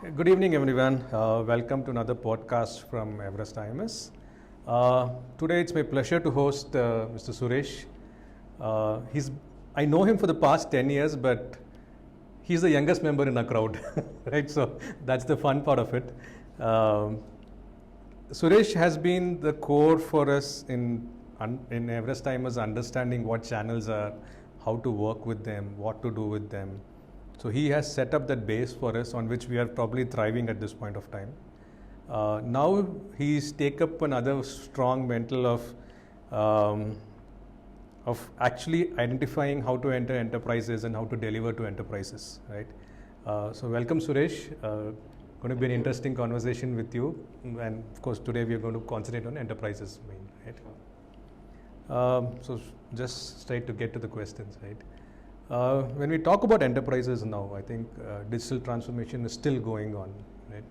Good evening, everyone. Welcome to another podcast from Everest IMS. Today, it's my pleasure to host Mr. Suresh. I know him for the past 10 years, but he's the youngest member in our crowd, right? So that's the fun part of it. Suresh has been the core for us in Everest IMS, understanding what channels are, how to work with them, what to do with them. So he has set up that base for us on which we are probably thriving at this point of time. Now he's take up another strong mantle of actually identifying how to enter enterprises and how to deliver to enterprises, right? So welcome, Suresh. Going to be an interesting conversation with you, and of course today we are going to concentrate on enterprises main, right? So just straight to get to the questions, right? When we talk about enterprises now, I think digital transformation is still going on, right?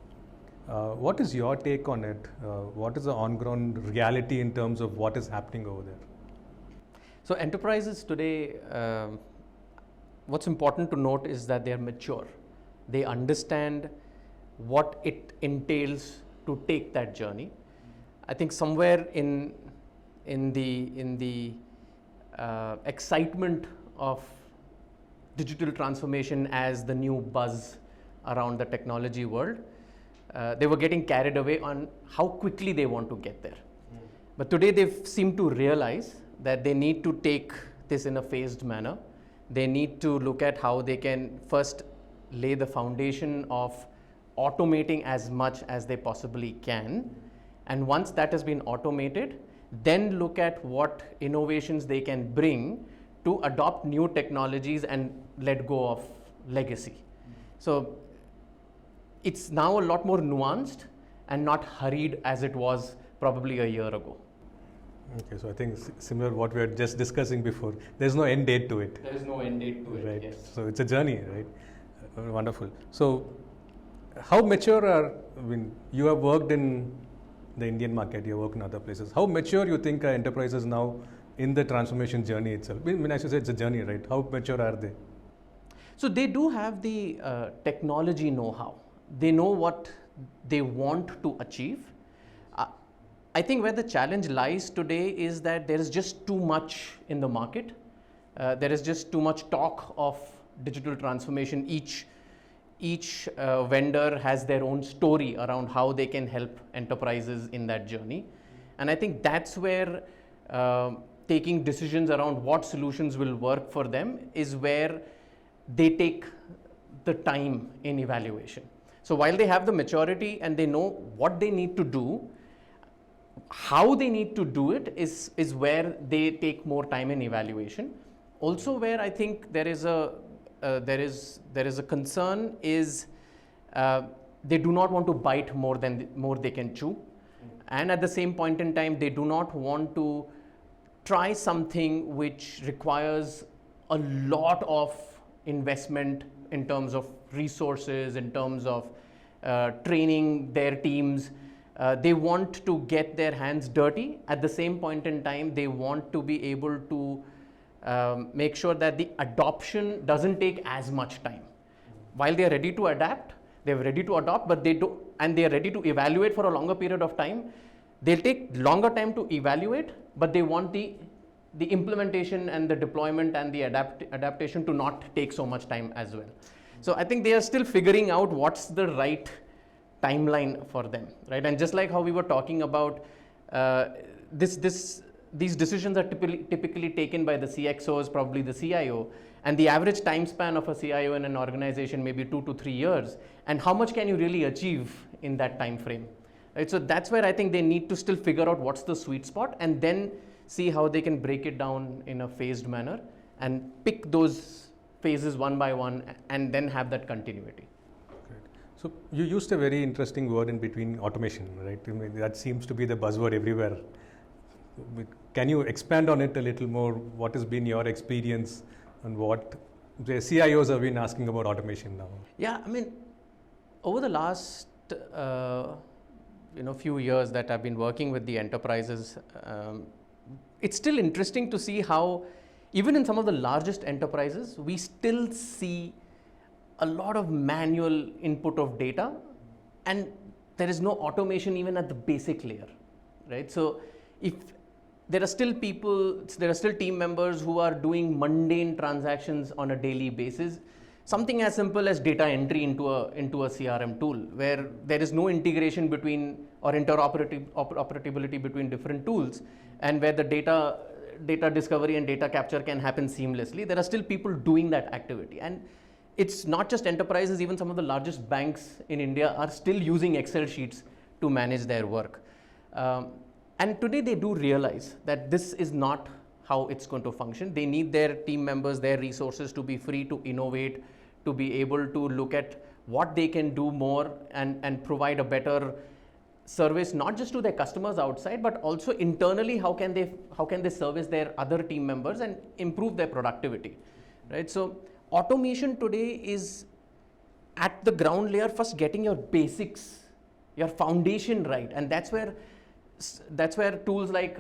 What is your take on it? What is the on-ground reality in terms of what is happening over there? So enterprises today, what's important to note is that they are mature. They understand what it entails to take that journey. I think somewhere in the excitement of digital transformation as the new buzz around the technology world, they were getting carried away on how quickly they want to get there. But today they've seemed to realize that they need to take this in a phased manner. They need to look at how they can first lay the foundation of automating as much as they possibly can. And once that has been automated, then look at what innovations they can bring to adopt new technologies and let go of legacy. So it's now a lot more nuanced and not hurried as it was probably a year ago. Okay, so I think similar to what we were just discussing before. There's no end date to it. There is no end date to it, right? Yes. So it's a journey, right? Wonderful. So how mature you have worked in the Indian market, you have worked in other places. How mature you think are enterprises now in the transformation journey itself? I should say it's a journey, right? How mature are they? So they do have the technology know-how. They know what they want to achieve. I think where the challenge lies today is that there is just too much in the market. There is just too much talk of digital transformation. Each vendor has their own story around how they can help enterprises in that journey. And I think that's where taking decisions around what solutions will work for them is where they take the time in evaluation. So while they have the maturity and they know what they need to do, how they need to do it is where they take more time in evaluation. Also where I think there is a concern is they do not want to bite more they can chew. And at the same point in time, they do not want to try something which requires a lot of investment in terms of resources, in terms of training their teams. They want to get their hands dirty. At the same point in time, they want to be able to make sure that the adoption doesn't take as much time. While they are ready to adapt, they are ready to adopt, but they are ready to evaluate for a longer period of time. They'll take longer time to evaluate, but they want the implementation and the deployment and the adaptation to not take so much time as well. So I think they are still figuring out what's the right timeline for them, right? And just like how we were talking about these decisions are typically taken by the CXOs, probably the CIO, and the average time span of a CIO in an organization may be 2 to 3 years. And how much can you really achieve in that time frame? Right? So that's where I think they need to still figure out what's the sweet spot and then see how they can break it down in a phased manner and pick those phases one by one and then have that continuity. Great. So you used a very interesting word in between, automation, right? I mean, that seems to be the buzzword everywhere. Can you expand on it a little more? What has been your experience and what the CIOs have been asking about automation now? Yeah, I mean, over the last few years that I've been working with the enterprises, it's still interesting to see how even in some of the largest enterprises, we still see a lot of manual input of data, and there is no automation even at the basic layer, right? So if there are still team members who are doing mundane transactions on a daily basis, something as simple as data entry into a CRM tool, where there is no integration between or interoperability between different tools, and where the data discovery and data capture can happen seamlessly. There are still people doing that activity, and it's not just enterprises. Even some of the largest banks in India are still using Excel sheets to manage their work. And today they do realize that this is not how it's going to function. They need their team members, their resources to be free to innovate, to be able to look at what they can do more and provide a better service, not just to their customers outside, but also internally. How can they service their other team members and improve their productivity, right? So automation today is at the ground layer, first getting your basics, your foundation right, and that's where tools like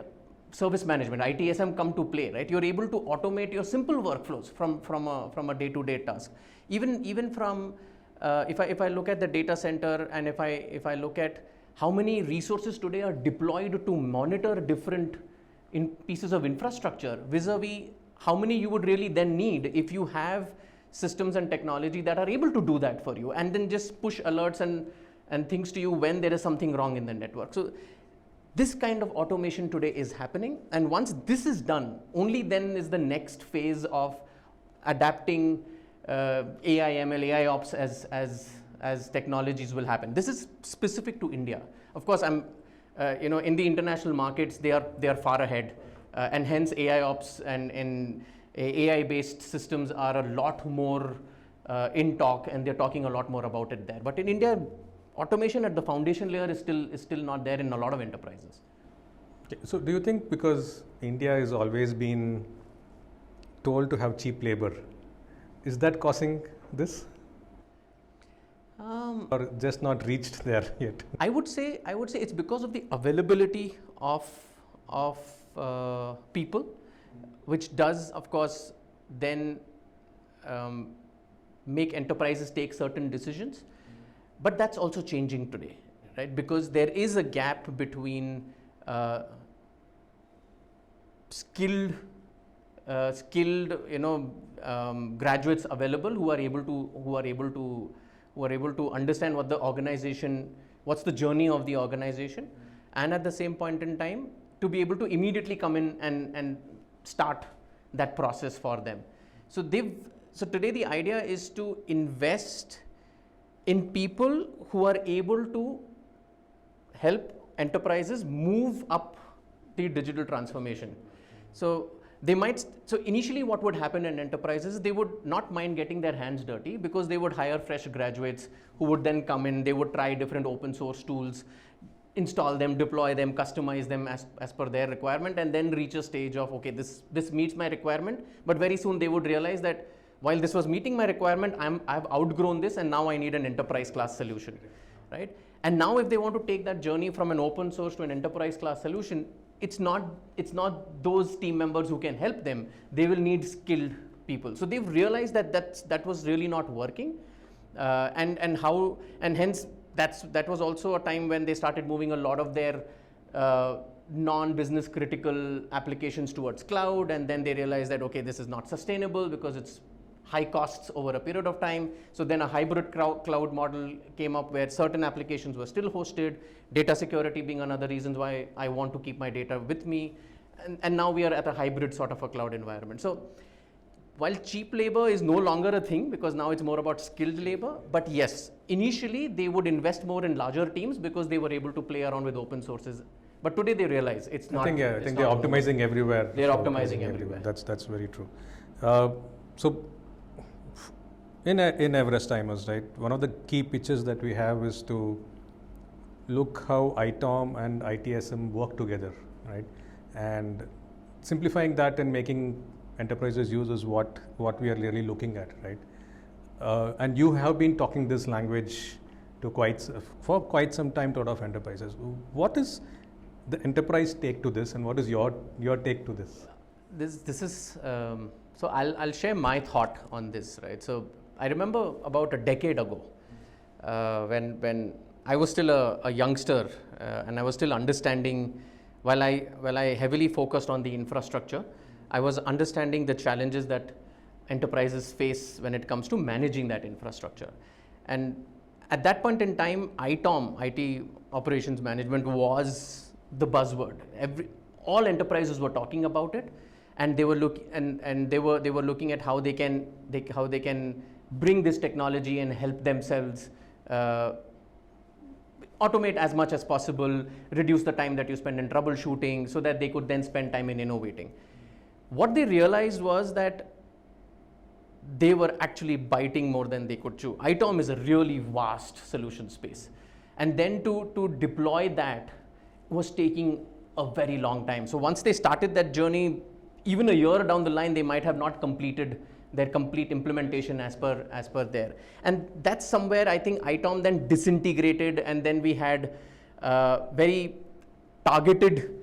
service management, ITSM come to play, right? You're able to automate your simple workflows from a day-to-day task. Even from if I look at the data center, and if I look at how many resources today are deployed to monitor different pieces of infrastructure, vis-a-vis how many you would really then need if you have systems and technology that are able to do that for you, and then just push alerts and things to you when there is something wrong in the network. So this kind of automation today is happening, and once this is done, only then is the next phase of adapting AI, ML, AI ops as technologies will happen. This is specific to India. Of course, in the international markets, they are far ahead, and hence AI ops and AI-based systems are a lot more in talk, and they're talking a lot more about it there. But in India, automation at the foundation layer is still not there in a lot of enterprises. Okay. So do you think because India has always been told to have cheap labor, is that causing this? Or just not reached there yet? I would say it's because of the availability of people, which does, of course, then make enterprises take certain decisions. But that's also changing today, right? Because there is a gap between skilled graduates available who are able to understand what's the journey of the organization, and at the same point in time to be able to immediately come in and start that process for them. So today the idea is to invest in people who are able to help enterprises move up the digital transformation. So initially what would happen in enterprises, they would not mind getting their hands dirty, because they would hire fresh graduates who would then come in, they would try different open source tools, install them, deploy them, customize them as per their requirement, and then reach a stage of, okay, this meets my requirement. But very soon they would realize that while this was meeting my requirement, I've outgrown this, and now I need an enterprise class solution, right? And now if they want to take that journey from an open source to an enterprise class solution, it's not those team members who can help them. They will need skilled people. So they've realized that was really not working, and hence that was also a time when they started moving a lot of their non-business critical applications towards cloud, and then they realized that, okay, this is not sustainable because it's high costs over a period of time. So then a hybrid cloud model came up, where certain applications were still hosted, data security being another reason why I want to keep my data with me, and now we are at a hybrid sort of a cloud environment. So while cheap labor is no longer a thing, because now it's more about skilled labor, but yes, initially they would invest more in larger teams because they were able to play around with open sources. But today they realize it's not. I think they're optimizing everywhere. They're optimizing everywhere. That's very true. So in Everest timers, right, one of the key pitches that we have is to look how ITOM and ITSM work together, right? And simplifying that and making enterprises use is what we are really looking at, right? And you have been talking this language for quite some time to a lot of enterprises. What is the enterprise take to this, and what is your take to this? This is so I'll share my thought on this, right? So I remember about a decade ago, when I was still a youngster and I was still understanding, while I heavily focused on the infrastructure, I was understanding the challenges that enterprises face when it comes to managing that infrastructure. And at that point in time, ITOM, IT operations management, was the buzzword. All enterprises were talking about it, and they were looking at how they can bring this technology and help themselves automate as much as possible, reduce the time that you spend in troubleshooting, so that they could then spend time in innovating. What they realized was that they were actually biting more than they could chew. ITOM is a really vast solution space, and then to deploy that was taking a very long time. So once they started that journey, even a year down the line, they might have not completed their complete implementation as per there. And that's somewhere I think ITOM then disintegrated, and then we had very targeted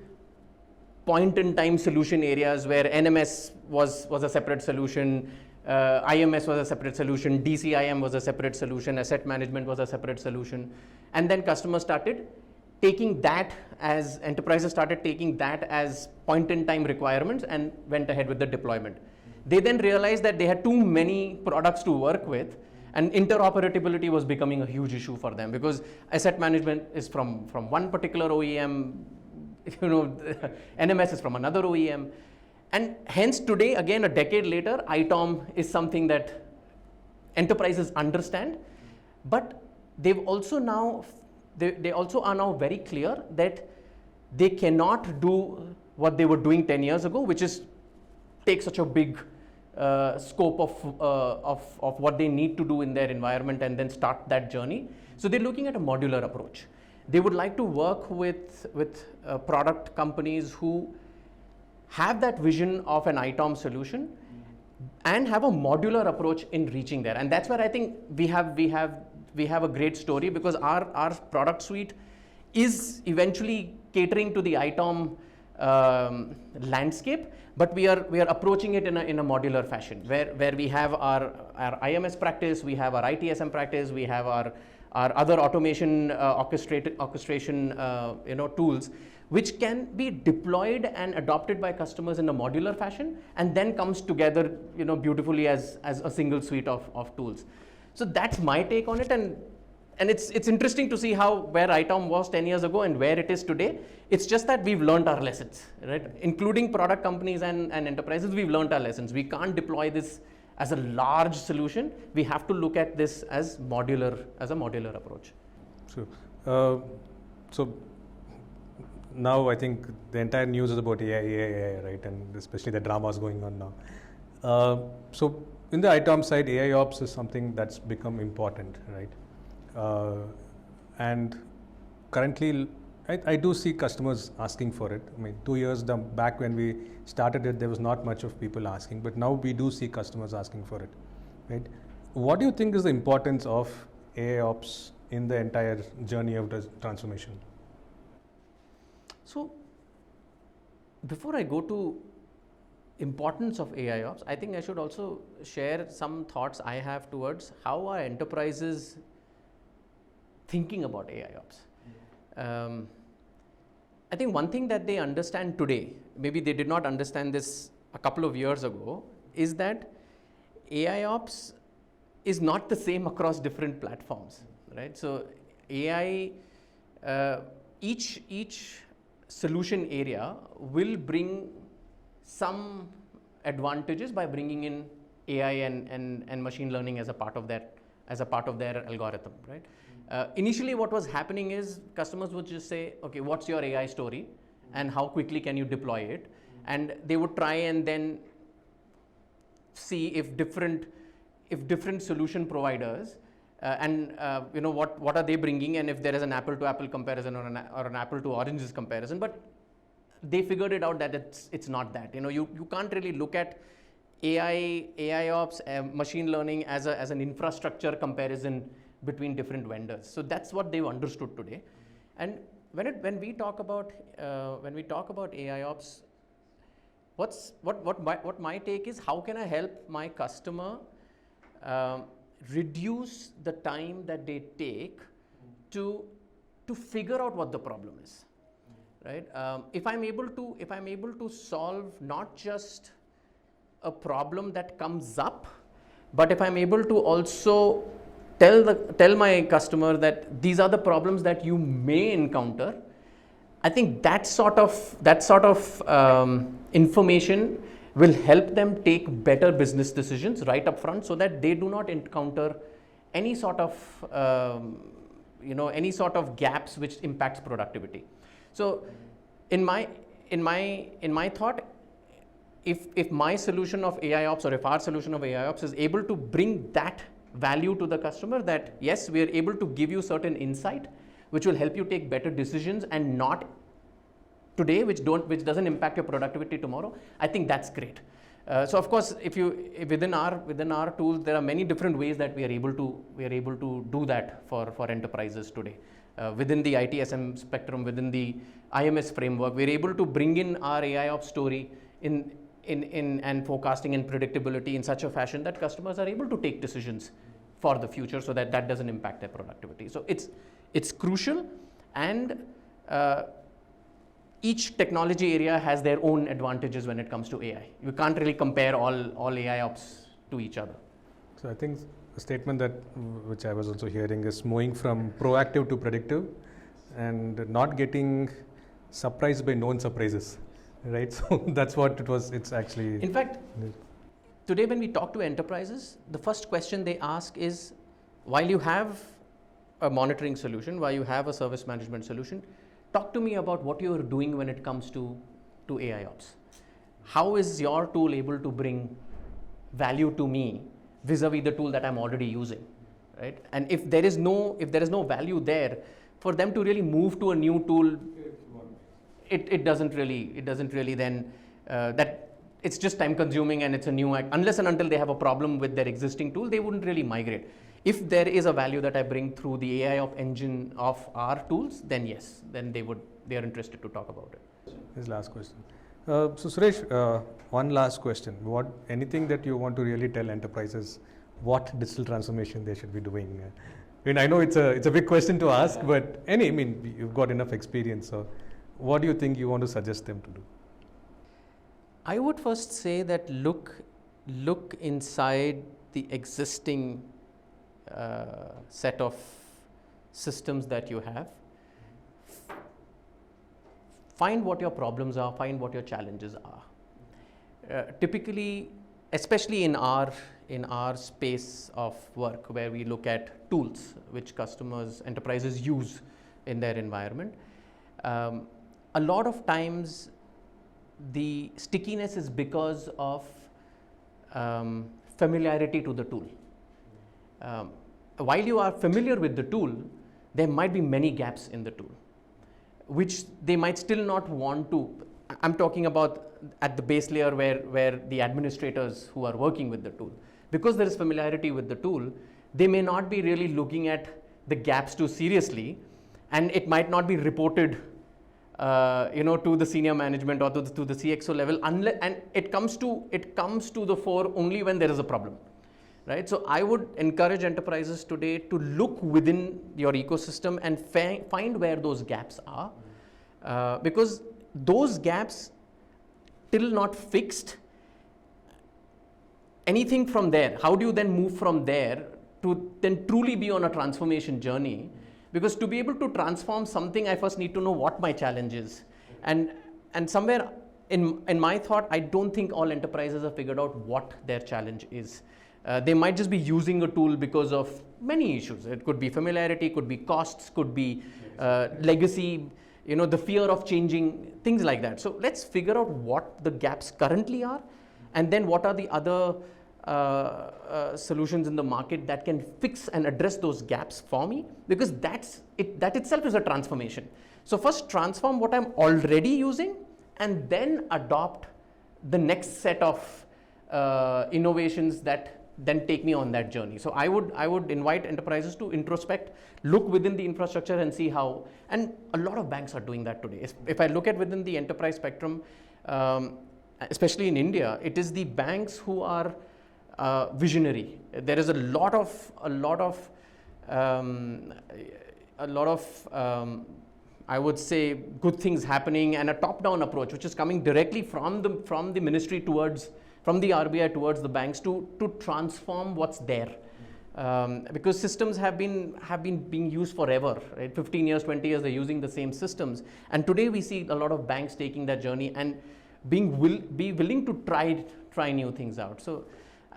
point-in-time solution areas where NMS was a separate solution, IMS was a separate solution, DCIM was a separate solution, asset management was a separate solution. And then customers started taking that as, enterprises started taking that as point-in-time requirements and went ahead with the deployment. They then realized that they had too many products to work with, and interoperability was becoming a huge issue for them, because asset management is from one particular OEM, NMS is from another OEM. And hence today, again, a decade later, ITOM is something that enterprises understand, but they've also now, they also are now very clear that they cannot do what they were doing 10 years ago, which is take such a big scope of what they need to do in their environment and then start that journey. So they're looking at a modular approach. They would like to work with product companies who have that vision of an ITOM solution and have a modular approach in reaching there. And that's where I think we have a great story, because our product suite is eventually catering to the ITOM landscape, but we are approaching it in a modular fashion, where we have our IMS practice, we have our ITSM practice, we have our other automation orchestration tools, which can be deployed and adopted by customers in a modular fashion, and then comes together beautifully as a single suite of tools. So that's my take on it, and it's interesting to see where ITOM was 10 years ago and where it is today. It's just that we've learned our lessons, right? Including product companies and enterprises, we've learned our lessons. We can't deploy this as a large solution. We have to look at this as a modular approach. So now I think the entire news is about AI, right? And especially the dramas going on now. So in the ITOM side, AIOps is something that's become important, right? And currently, I do see customers asking for it. I mean, 2 years back when we started it, there was not much of people asking, but now we do see customers asking for it, right? What do you think is the importance of AIOps in the entire journey of the transformation? So, before I go to importance of AIOps, I think I should also share some thoughts I have towards how are enterprises thinking about AIOps. I think one thing that they understand today, maybe they did not understand this a couple of years ago, is that AIOps is not the same across different platforms, right? So AI, each solution area will bring some advantages by bringing in AI and machine learning as a part of their algorithm, right? Initially, what was happening is customers would just say, okay, what's your AI story and how quickly can you deploy it? And they would try and then see if different solution providers what are they bringing, and if there is an apple to apple comparison or an apple to oranges comparison. But they figured it out that it's not that. You can't really look at AIOps, machine learning as an infrastructure comparison between different vendors. So that's what they've understood today. And when we talk about AIOps, what my take is, how can I help my customer reduce the time that they take to figure out what the problem is, right? If I'm able to solve not just a problem that comes up, but if I'm able to also tell my customer that these are the problems that you may encounter, I think that sort of information will help them take better business decisions right up front, so that they do not encounter any sort of gaps which impacts productivity. So in my thought, if my solution of AI Ops, or if our solution of AI Ops is able to bring that value to the customer, that yes, we are able to give you certain insight which will help you take better decisions, and not today, which doesn't impact your productivity tomorrow, I think that's great. So of course, if within our tools, there are many different ways that we are able to do that for enterprises today. Within the ITSM spectrum, within the IMS framework, we're able to bring in our AI Ops story in and forecasting and predictability in such a fashion that customers are able to take decisions for the future, so that doesn't impact their productivity. So it's crucial, and each technology area has their own advantages when it comes to AI. You can't really compare all AI Ops to each other. So I think a statement which I was also hearing is moving from proactive to predictive, and not getting surprised by known surprises, right? So that's what it was. It's actually. In fact, today when we talk to enterprises, the first question they ask is, while you have a monitoring solution, while you have a service management solution, talk to me about what you're doing when it comes to AI Ops. How is your tool able to bring value to me vis-a-vis the tool that I'm already using, right? And if there is no value there, for them to really move to a new tool, it doesn't really then that it's just time consuming, and it's a new unless and until they have a problem with their existing tool, they wouldn't really migrate. If there is a value that I bring through the AI Ops engine of our tools, then yes, then they are interested to talk about it. This last question. So Suresh, one last question. Anything that you want to really tell enterprises what digital transformation they should be doing? I mean, I know it's a big question to ask, but you've got enough experience. So what do you think you want to suggest them to do? I would first say that look inside the existing set of systems that you have. Find what your problems are, find what your challenges are. Typically, especially in our space of work, where we look at tools which enterprises use in their environment, a lot of times the stickiness is because of familiarity to the tool. While you are familiar with the tool, there might be many gaps in the tool, which they might still not want to. I'm talking about at the base layer where the administrators who are working with the tool, because there is familiarity with the tool, they may not be really looking at the gaps too seriously, and it might not be reported to the senior management or to the CXO level, and it comes to the fore only when there is a problem. Right? So I would encourage enterprises today to look within your ecosystem and find where those gaps are, because those gaps, till not fixed, anything from there, how do you then move from there to then truly be on a transformation journey? Because to be able to transform something, I first need to know what my challenge is. And somewhere in my thought, I don't think all enterprises have figured out what their challenge is. They might just be using a tool because of many issues. It could be familiarity, could be costs, could be legacy, the fear of changing, things like that. So let's figure out what the gaps currently are, and then what are the other solutions in the market that can fix and address those gaps for me, because that itself is a transformation. So first transform what I'm already using, and then adopt the next set of innovations that then take me on that journey. So I would invite enterprises to introspect, look within the infrastructure and see how, and a lot of banks are doing that today. If I look at within the enterprise spectrum, especially in India, it is the banks who are visionary. There is a lot of I would say good things happening, and a top-down approach which is coming directly from the ministry from the RBI towards the banks to transform what's there. Because systems have been being used forever, right? 15 years, 20 years, they're using the same systems. And today we see a lot of banks taking that journey and be willing to try new things out. So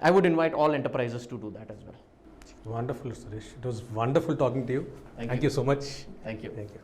I would invite all enterprises to do that as well. Wonderful, Suresh. It was wonderful talking to you. Thank you so much. Thank you. Thank you.